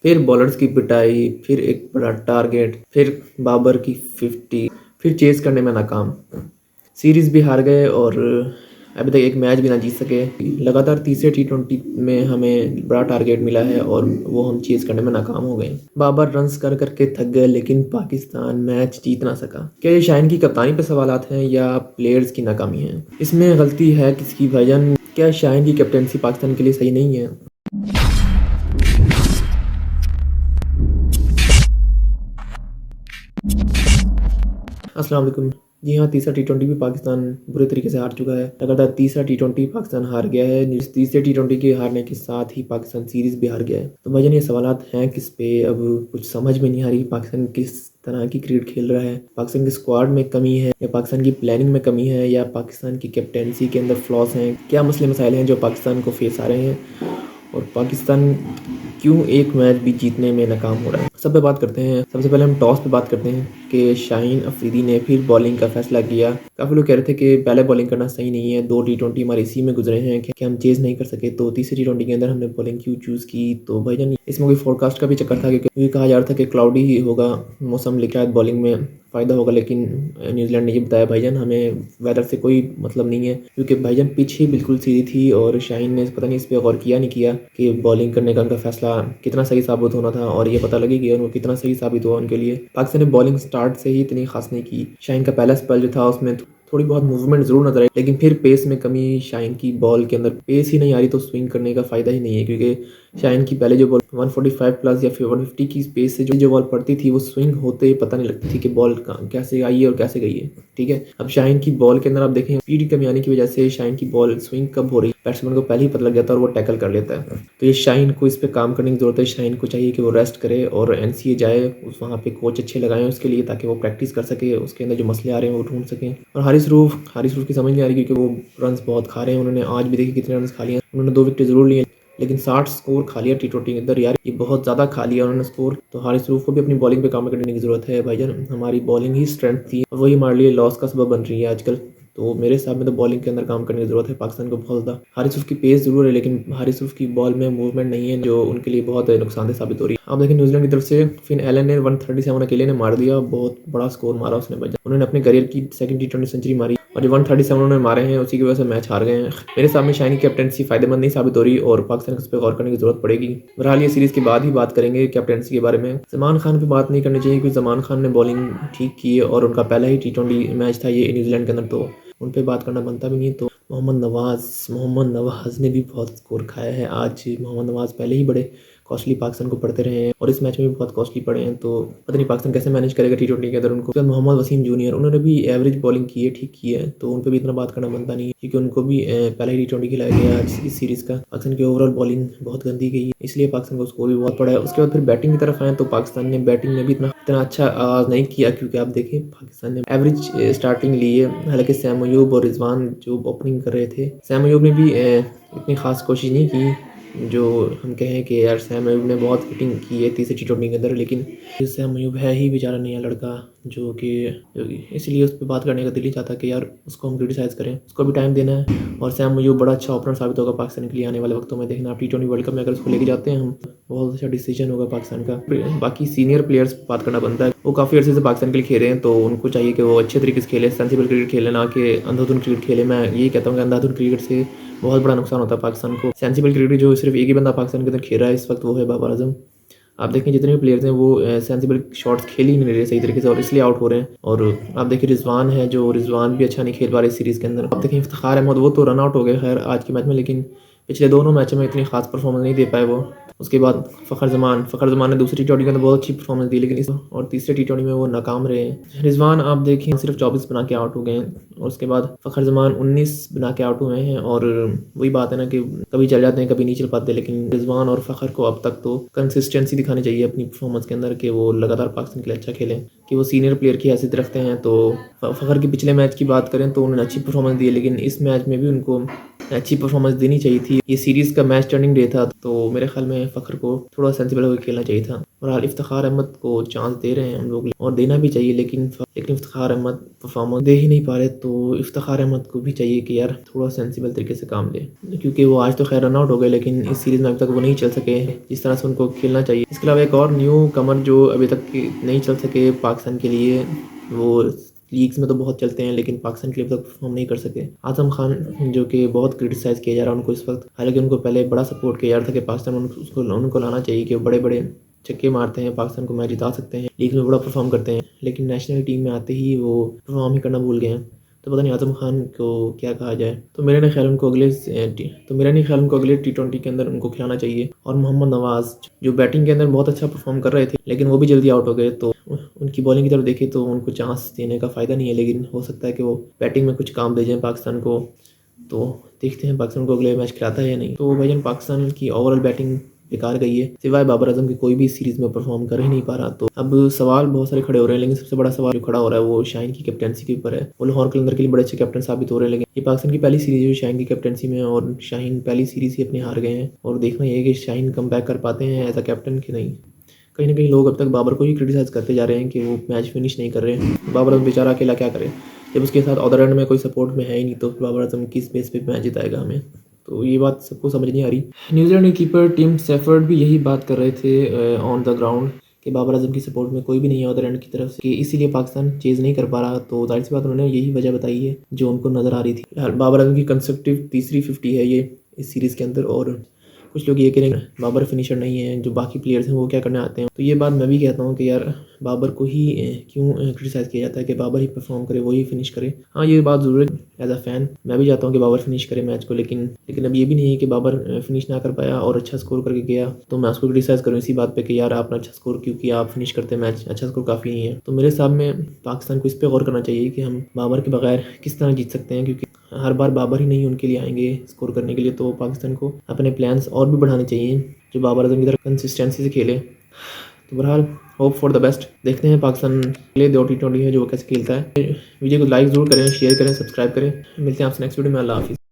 फिर बॉलर्स की पिटाई, फिर एक बड़ा टारगेट, फिर बाबर की 50, फिर चेज़ करने में नाकाम। सीरीज़ भी हार गए और अभी तक एक मैच भी ना जीत सके। लगातार तीसरे टी20 में हमें बड़ा टारगेट मिला है और वो हम चेज़ करने में नाकाम हो गए। बाबर रन्स कर करके थक गए लेकिन पाकिस्तान मैच जीत ना सका। क्या ये शाहीन की कप्तानी पे सवालात हैं या प्लेयर्स की नाकामी है? इसमें गलती है किसकी भाईजान? क्या शाहीन की कैप्टनसी पाकिस्तान के लिए सही नहीं है? अस्सलाम वालेकुम। जी हाँ, तीसरा टी20 भी पाकिस्तान बुरे तरीके से हार चुका है। लगातार तीसरा टी20 पाकिस्तान हार गया है। इस तीसरे टी20 के हारने के साथ ही पाकिस्तान सीरीज़ भी हार गया है। तो भाईजान ये सवालात हैं किस पे? अब कुछ समझ में नहीं आ रही पाकिस्तान किस तरह की क्रिकेट खेल रहा है। पाकिस्तान के स्क्वाड में कमी है या पाकिस्तान की प्लानिंग में कमी है या पाकिस्तान की कैप्टनसी के अंदर फ्लॉस हैं? क्या मसले मसाइल हैं जो पाकिस्तान को फेस आ रहे हैं और पाकिस्तान क्यों एक मैच भी जीतने में नाकाम हो रहा है? सब पे बात करते हैं। सबसे पहले हम टॉस पे बात करते हैं कि शाहीन अफरीदी ने फिर बॉलिंग का फैसला किया। काफ़ी लोग कह रहे थे कि पहले बॉलिंग करना सही नहीं है, 2 टी20 हमारे इसी में गुजरे हैं कि हम चेज़ नहीं कर सके, तो तीसरी टी20 के अंदर हमने बॉलिंग क्यों चूज़ की? तो भाईजान इसमें कोई फोरकास्ट का भी चक्कर था क्योंकि कहा जा रहा था कि क्लाउडी ही होगा मौसम, लेकिन शायद बॉलिंग में फ़ायदा होगा, लेकिन न्यूजीलैंड ने ये बताया भाईजान हमें वेदर से कोई मतलब नहीं है क्योंकि भाईजान पिच ही बिल्कुल सीधी थी और शाहीन ने पता नहीं इस पर गौर किया नहीं किया कि बॉलिंग करने का उनका फैसला कितना सही साबित होना था और ये पता लगी कि उनको कितना सही साबित हुआ उनके लिए। पाकिस्तान ने बॉलिंग स्टार्ट से ही इतनी खास नहीं की। शाहीन का पहला स्पेल जो था उसमें थोड़ी बहुत मूवमेंट ज़रूर नजर आई, लेकिन फिर पेस में कमी। शाहीन की बॉल के अंदर पेस ही नहीं आ रही तो स्विंग करने का फ़ायदा ही नहीं है क्योंकि शाहीन की पहले जो बॉल 145 प्लस या फिर 150 की स्पेस से जो बॉल पड़ती थी वो स्विंग होते ही पता नहीं लगती थी कि बॉल कैसे आई है और कैसे गई है। ठीक है, अब शाहीन की बॉल के अंदर आप देखें स्पीड की कमी आने की वजह से शाहीन की बॉल स्विंग कब हो रही है बैट्समैन को पहले ही पता लग जाता है और वो टैकल कर लेता है। तो ये शाहीन को इस पर काम करने की ज़रूरत है। शाहीन को चाहिए कि वो रेस्ट करे और एनसीए जाए, उस वहाँ पे कोच अच्छे लगाएं उसके लिए ताकि वो प्रैक्टिस कर सके, उसके अंदर जो मसले आ रहे हैं वो ढूंढ सकें। और हारिस रूफ की समझ नहीं आ रही क्योंकि वो रन्स बहुत खा रहे हैं। उन्होंने आज भी देखिए कितने रन्स खा लिए। उन्होंने 2 विकेट जरूर लिए लेकिन 60 स्कोर खा लिया टी20 के अंदर। यार ये बहुत ज़्यादा खा लिया उन्होंने स्कोर। तो हारिस रूफ को भी अपनी बॉलिंग पे काम करने की ज़रूरत है भाईजान। हमारी बॉलिंग ही स्ट्रेंथ थी, वही हमारे लिए लॉस का सबब बन रही है आजकल। तो मेरे हिसाब में तो बॉलिंग के अंदर काम करने की ज़रूरत है पाकिस्तान को बहुत ज़्यादा। हारिस रूफ की पेस ज़रूर है लेकिन हारिस रूफ की बॉल में मूवमेंट नहीं है जो उनके लिए बहुत नुकसानदेह साबित हो रही है। आप देखिए न्यूजीलैंड की तरफ से फिन एलन ने 137 अकेले ने मार दिया, बहुत बड़ा स्कोर मारा उसने भाईजान। उन्होंने अपने करियर की सेकंड टी20 सेंचुरी मारी और जो 137 उन्होंने मारे हैं उसी की वजह से मैच हार गए हैं। मेरे सामने शाहीन की कैप्टनसी फायदेमंद नहीं साबित हो रही और पाकिस्तान को इस पर गौर करने की जरूरत पड़ेगी। बहरहाल ये सीरीज के बाद ही बात करेंगे कैप्टनसी के बारे में। जमान खान पे बात नहीं करनी चाहिए क्योंकि जमान खान ने बॉलिंग ठीक की है और उनका पहला ही टी20 मैच था ये न्यूजीलैंड के अंदर, तो उन पर बात करना बनता भी नहीं। तो मोहम्मद नवाज ने भी बहुत स्कोर खाया है आज। मोहम्मद नवाज पहले ही बड़े कॉस्टली पाकिस्तान को पड़ते रहे हैं और इस मैच में भी बहुत कॉस्टली पड़े हैं, तो पता नहीं पाकिस्तान कैसे मैनेज करेगा टी20 के अंदर उनको। फिर मोहम्मद वसीम जूनियर उन्होंने भी एवरेज बॉलिंग की है, ठीक की है, तो उन पर भी इतना बात करना बनता नहीं है क्योंकि उनको भी पहले ही टी20 खिलाया गया आज इस सीरीज़ का। पाकिस्तान की ओवरऑल बॉलिंग बहुत गंदी गई है इसलिए पाकिस्तान को स्कोर भी बहुत पड़ा है। उसके बाद फिर बैटिंग की तरफ आए तो पाकिस्तान ने बैटिंग में भी इतना अच्छा आगाज नहीं किया क्योंकि आप देखें पाकिस्तान ने एवरेज स्टार्टिंग ली है। हालांकि सैम अयूब और रिजवान जो ओपनिंग कर रहे थे, सैम अयूब ने भी इतनी खास कोशिश नहीं की जो हम कहें कि यार सैम अयूब ने बहुत हिटिंग की है तीसरे टी20 के अंदर, लेकिन सैम अयूब है ही बेचारा नया लड़का जो कि इसलिए उस पर बात करने का दिल ही चाहता कि यार उसको हम क्रिटिसाइज़ करें, उसको भी टाइम देना है। और सैम अयूब बड़ा अच्छा ओपनर साबित होगा पाकिस्तान के लिए आने वाले वक्तों में। देखना आप टी20 वर्ल्ड कप में अगर उसको लेके जाते हैं हम, बहुत अच्छा डिसीजन होगा पाकिस्तान का। बाकी सीनियर प्लेयर्स बात करना बनता है, वो काफ़ी अर्से से पाकिस्तान के लिए खेल रहे हैं तो उनको चाहिए कि वो अच्छे तरीके से खेले, सेंसिबल क्रिकेट खेले, ना कि अंधाधुन क्रिकेट खेले। मैं यही कहता हूँ कि अंधाधुन क्रिकेट से बहुत बड़ा नुकसान होता है पाकिस्तान को। सेंसिबल क्रिकेट जो सिर्फ एक ही बंदा पाकिस्तान के अंदर खेल रहा है इस वक्त वो है बाबर आजम। आप देखें जितने भी प्लेयर्स हैं वो सेंसिबल शॉट्स खेल ही नहीं रहे सही तरीके से और इसलिए आउट हो रहे हैं। और आप देखिए रिजवान है जो रिजवान भी अच्छा नहीं खेल पा रहे सीरीज़ के अंदर। आप देखें इफ्तिखार अहमद वो तो रन आउट हो गए खैर आज के मैच में, लेकिन पिछले दोनों मैचों में इतनी खास परफॉर्मेंस नहीं दे पाए वो। उसके बाद फ़खर जमान ने दूसरी टी20 के अंदर बहुत अच्छी परफॉर्मेंस दी लेकिन इस और तीसरे टी20 में वो नाकाम रहे हैं। रिजवान आप देखें सिर्फ 24 बना के आउट हो गए हैं और उसके बाद फ़खर जमान 19 बना के आउट हुए हैं। और वही बात है ना कि कभी चल जाते हैं कभी नहीं चल पाते, लेकिन रिजवान और फ़खर को अब तक तो कंसिस्टेंसी दिखानी चाहिए अपनी परफॉर्मेंस के अंदर कि वो लगातार पाकिस्तान के लिए अच्छा खेलें, कि वो सीनियर प्लेयर की हैसियत रखते हैं। तो फ़खर के पिछले मैच की बात करें तो उन्होंने अच्छी परफॉर्मेंस दी है लेकिन इस मैच में भी उनको अच्छी परफॉर्मेंस देनी चाहिए थी। ये सीरीज़ का मैच टर्निंग डे था, तो मेरे ख्याल में फ़खर को थोड़ा सेंसिबल होकर खेलना चाहिए था। और हाल इफ्तिखार अहमद को चांस दे रहे हैं हम लोग और देना भी चाहिए, लेकिन इफ्तिखार अहमद परफॉर्मेंस दे ही नहीं पा रहे। तो इफ्तिखार अहमद को भी चाहिए कि यार थोड़ा सेंसिबल तरीके से काम ले, क्योंकि वो आज तो खैर रन आउट हो गए, लेकिन इस सीरीज़ में अभी तक वो नहीं चल सके जिस तरह से उनको खेलना चाहिए। इसके अलावा एक और न्यू कमर जो अभी तक नहीं चल सके पाकिस्तान के लिए, वो लीग्स में तो बहुत चलते हैं लेकिन पाकिस्तान के लिए तक परफॉर्म नहीं कर सके। आजम खान जो कि बहुत क्रिटिसाइज़ किया जा रहा है उनको इस वक्त, हालांकि उनको पहले बड़ा सपोर्ट किया जा रहा था कि पाकिस्तान उनको लाना चाहिए कि वो बड़े बड़े छक्के मारते हैं, पाकिस्तान को मैच जिता सकते हैं, लीग में बड़ा परफॉर्म करते हैं, लेकिन नेशनल टीम में आते ही वो परफॉर्म ही करना भूल गए हैं। तो पता नहीं आजम खान को क्या कहा जाए। तो मेरे नहीं ख्याल उनको अगले T20 के अंदर उनको खिलाना चाहिए। और मोहम्मद नवाज़ जो बैटिंग के अंदर बहुत अच्छा परफॉर्म कर रहे थे, लेकिन वो भी जल्दी आउट हो गए, तो उनकी बॉलिंग की तरफ देखें तो उनको चांस देने का फ़ायदा नहीं है, लेकिन हो सकता है कि वो बैटिंग में कुछ काम दे जाएँ पाकिस्तान को। तो देखते हैं पाकिस्तान को अगले मैच खिलाता है या नहीं। तो भाईजान पाकिस्तान की ओवरऑल बैटिंग बेकार गई है, सिवाय बाबर आजम की कोई भी सीरीज़ में परफॉर्म कर ही नहीं पा रहा। तो अब सवाल बहुत सारे खड़े हो रहे हैं, लेकिन सबसे बड़ा सवाल जो खड़ा हो रहा है वो शाहीन की कैप्टनसी के ऊपर है। वो लाहौर कलंदर के लिए बड़े अच्छे कैप्टन साबित हो रहे हैं, लेकिन ये पाकिस्तान की पहली सीरीज़ है शाहीन की कैप्टनसी में, और शाहीन पहली सीरीज़ ही अपने हार गए हैं। और देखना ये है कि शाहीन कम बैक कर पाते हैं एज अ कैप्टन कि नहीं। कहीं ना कहीं लोग अब तक बाबर को ही क्रिटिसाइज़ करते जा रहे हैं कि वो मैच फिनिश नहीं कर रहे हैं। बाबर आजम बेचारा अकेला क्या करे, जब उसके साथ अदर एंड में कोई सपोर्ट में है ही नहीं, तो बाबर आजम किस बेस पे मैच जिताएगा हमें। तो ये बात सबको समझ नहीं आ रही। न्यूजीलैंड के कीपर टिम सेफर्ड भी यही बात कर रहे थे ऑन द ग्राउंड कि बाबर आजम की सपोर्ट में कोई भी नहीं है अदर एंड की तरफ से, कि इसीलिए पाकिस्तान चेज़ नहीं कर पा रहा। तो जाहिर सी बात उन्होंने यही वजह बताई है जो उनको नज़र आ रही थी। बाबर आजम की कंसेप्टिव तीसरी 50 है ये इस सीरीज़ के अंदर, और कुछ लोग ये कह रहे हैं बाबर फिनिशर नहीं है, जो बाकी प्लेयर्स हैं वो क्या करने आते हैं। तो ये बात मैं भी कहता हूँ कि यार बाबर को ही क्यों क्रिटिसाइज़ किया जाता है कि बाबर ही परफॉर्म करे, वो ही फिनिश करे। हाँ ये बात ज़रूर है, एज अ फ़ैन मैं भी चाहता हूँ कि बाबर फिनिश करे मैच को, लेकिन अब ये भी नहीं है कि बाबर फिनिश ना कर पाया और अच्छा स्कोर करके गया तो मैं उसको क्रिटिसाइज़ करूँ इसी बात पर कि यार आपने अच्छा स्कोर क्योंकि आप फिनिश करते मैच, अच्छा स्कोर काफ़ी नहीं है। तो मेरे हिसाब में पाकिस्तान को इस पर गौर करना चाहिए कि हम बाबर के बगैर किस तरह जीत सकते हैं, क्योंकि हर बार बाबर ही नहीं उनके लिए आएंगे स्कोर करने के लिए। तो पाकिस्तान को अपने प्लान्स और भी बढ़ाने चाहिए जो बाबर आजम की तरह कंसिस्टेंसी से खेले। तो बहरहाल होप फॉर द बेस्ट, देखते हैं पाकिस्तान के लिए 2 T20 है जो वो कैसे खेलता है। वीडियो को लाइक ज़रूर करें, शेयर करें, सब्सक्राइब करें। मिलते हैं आपसे नेक्स्ट वीडियो में। अल्लाह हाफिज़।